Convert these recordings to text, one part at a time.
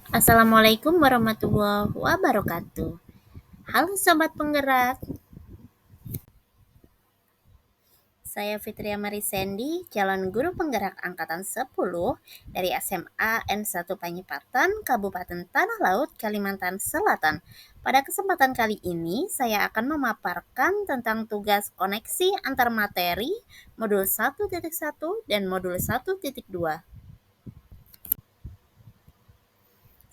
Assalamualaikum warahmatullahi wabarakatuh. Halo Sobat Penggerak, saya Fitria Marisendi, calon guru penggerak angkatan 10 dari SMA N1 Panyipatan, Kabupaten Tanah Laut, Kalimantan Selatan. Pada kesempatan kali ini, saya akan memaparkan tentang tugas koneksi antar materi modul 1.1 dan modul 1.2.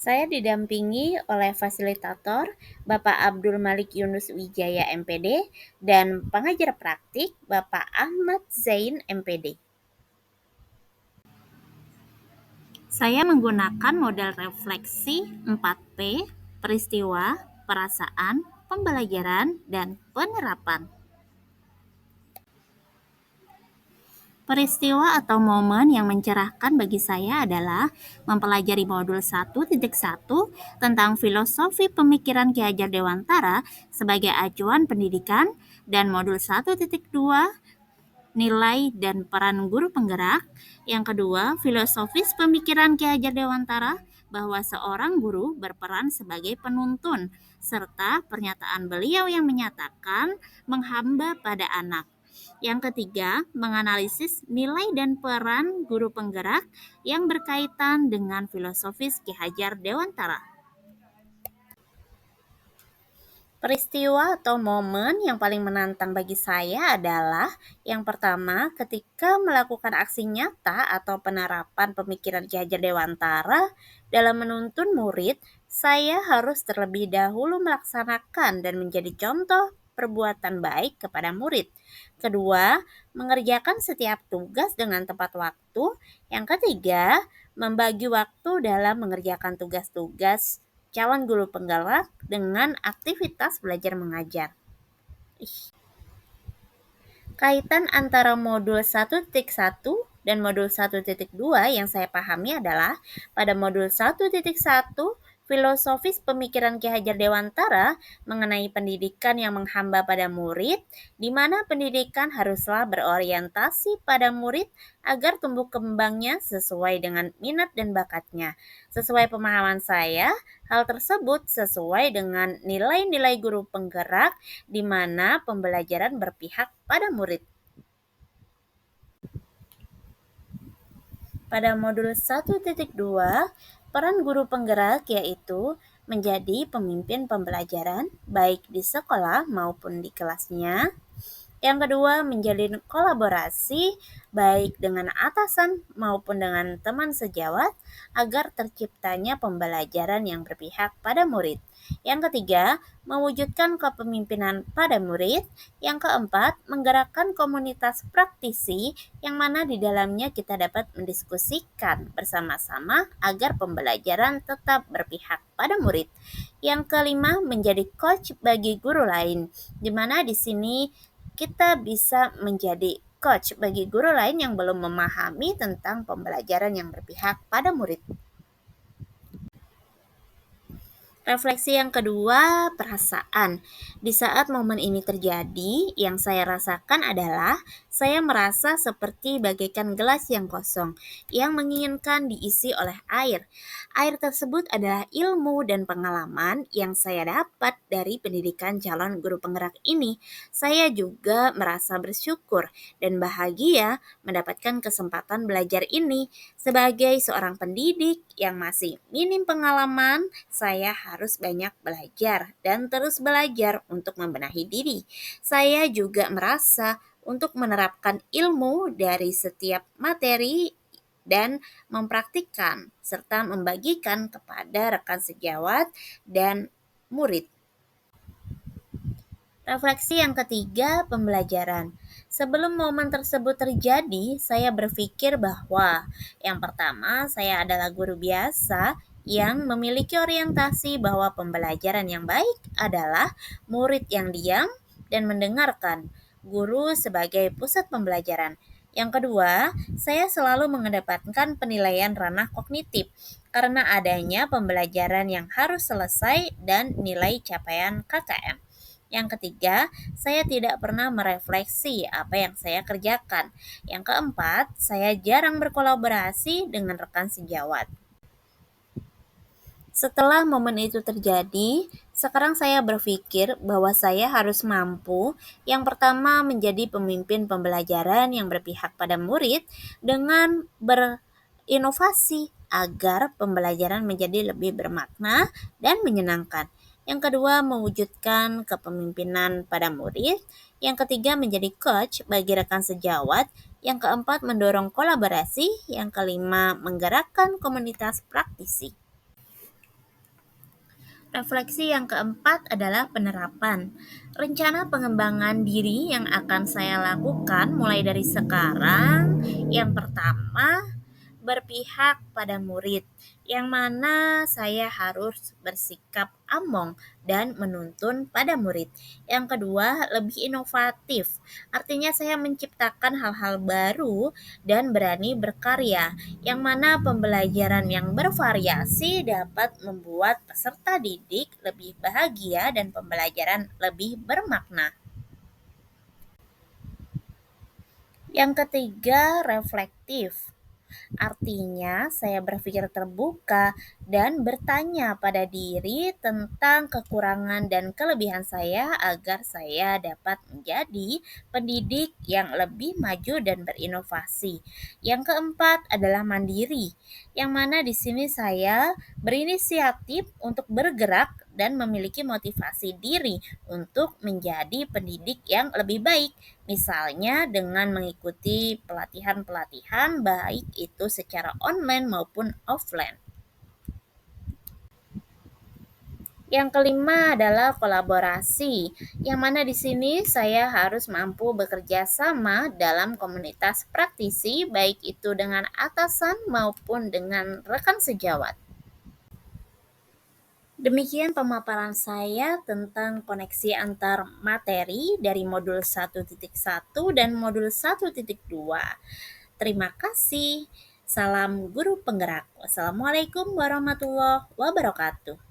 Saya didampingi oleh fasilitator Bapak Abdul Malik Yunus Wijaya MPD dan pengajar praktik Bapak Ahmad Zain MPD. Saya menggunakan model refleksi 4P, peristiwa, perasaan, pembelajaran, dan penerapan. Peristiwa atau momen yang mencerahkan bagi saya adalah mempelajari modul 1.1 tentang filosofi pemikiran Ki Hajar Dewantara sebagai acuan pendidikan dan modul 1.2 nilai dan peran guru penggerak. Yang kedua, filosofis pemikiran Ki Hajar Dewantara bahwa seorang guru berperan sebagai penuntun serta pernyataan beliau yang menyatakan menghamba pada anak. Yang ketiga, menganalisis nilai dan peran guru penggerak yang berkaitan dengan filosofis Ki Hajar Dewantara. Peristiwa atau momen yang paling menantang bagi saya adalah yang pertama ketika melakukan aksi nyata atau penerapan pemikiran Ki Hajar Dewantara dalam menuntun murid, saya harus terlebih dahulu melaksanakan dan menjadi contoh perbuatan baik kepada murid. Kedua, mengerjakan setiap tugas dengan tepat waktu. Yang ketiga, membagi waktu dalam mengerjakan tugas-tugas calon guru penggerak dengan aktivitas belajar mengajar. Kaitan antara modul 1.1 dan modul 1.2 yang saya pahami adalah pada modul 1.1 filosofis pemikiran Ki Hajar Dewantara mengenai pendidikan yang menghamba pada murid, di mana pendidikan haruslah berorientasi pada murid agar tumbuh kembangnya sesuai dengan minat dan bakatnya. Sesuai pemahaman saya, hal tersebut sesuai dengan nilai-nilai guru penggerak di mana pembelajaran berpihak pada murid. Pada modul 1.2, peran guru penggerak yaitu menjadi pemimpin pembelajaran baik di sekolah maupun di kelasnya. Yang kedua, menjalin kolaborasi baik dengan atasan maupun dengan teman sejawat agar terciptanya pembelajaran yang berpihak pada murid. Yang ketiga, mewujudkan kepemimpinan pada murid. Yang keempat, menggerakkan komunitas praktisi yang mana di dalamnya kita dapat mendiskusikan bersama-sama agar pembelajaran tetap berpihak pada murid. Yang kelima, menjadi coach bagi guru lain, di mana di sini kita bisa menjadi coach bagi guru lain yang belum memahami tentang pembelajaran yang berpihak pada murid. Refleksi yang kedua, perasaan. Di saat momen ini terjadi, yang saya rasakan adalah saya merasa seperti bagaikan gelas yang kosong, yang menginginkan diisi oleh air. Air tersebut adalah ilmu dan pengalaman yang saya dapat dari pendidikan calon guru penggerak ini. Saya juga merasa bersyukur dan bahagia mendapatkan kesempatan belajar ini. Sebagai seorang pendidik yang masih minim pengalaman, saya harus banyak belajar dan terus belajar untuk membenahi diri. Saya juga merasa untuk menerapkan ilmu dari setiap materi dan mempraktikkan serta membagikan kepada rekan sejawat dan murid. Refleksi yang ketiga, pembelajaran. Sebelum momen tersebut terjadi, saya berpikir bahwa yang pertama, saya adalah guru biasa yang memiliki orientasi bahwa pembelajaran yang baik adalah murid yang diam dan mendengarkan, guru sebagai pusat pembelajaran. Yang kedua, saya selalu mengedepankan penilaian ranah kognitif karena adanya pembelajaran yang harus selesai dan nilai capaian KKM. Yang ketiga, saya tidak pernah merefleksi apa yang saya kerjakan. Yang keempat, saya jarang berkolaborasi dengan rekan sejawat. Setelah momen itu terjadi, sekarang saya berpikir bahwa saya harus mampu, yang pertama, menjadi pemimpin pembelajaran yang berpihak pada murid dengan berinovasi agar pembelajaran menjadi lebih bermakna dan menyenangkan. Yang kedua, mewujudkan kepemimpinan pada murid. Yang ketiga, menjadi coach bagi rekan sejawat. Yang keempat, mendorong kolaborasi. Yang kelima, menggerakkan komunitas praktisi. Refleksi yang keempat adalah penerapan. Rencana pengembangan diri yang akan saya lakukan mulai dari sekarang. Yang pertama, berpihak pada murid, yang mana saya harus bersikap among dan menuntun pada murid. Yang kedua, lebih inovatif. Artinya saya menciptakan hal-hal baru dan berani berkarya, yang mana pembelajaran yang bervariasi dapat membuat peserta didik lebih bahagia dan pembelajaran lebih bermakna. Yang ketiga, reflektif. Artinya, saya berpikir terbuka dan bertanya pada diri tentang kekurangan dan kelebihan saya agar saya dapat menjadi pendidik yang lebih maju dan berinovasi. Yang keempat adalah mandiri, yang mana di sini saya berinisiatif untuk bergerak dan memiliki motivasi diri untuk menjadi pendidik yang lebih baik. Misalnya dengan mengikuti pelatihan-pelatihan baik itu secara online maupun offline. Yang kelima adalah kolaborasi, yang mana di sini saya harus mampu bekerja sama dalam komunitas praktisi, baik itu dengan atasan maupun dengan rekan sejawat. Demikian pemaparan saya tentang koneksi antar materi dari modul 1.1 dan modul 1.2. Terima kasih. Salam guru penggerak. Wassalamualaikum warahmatullahi wabarakatuh.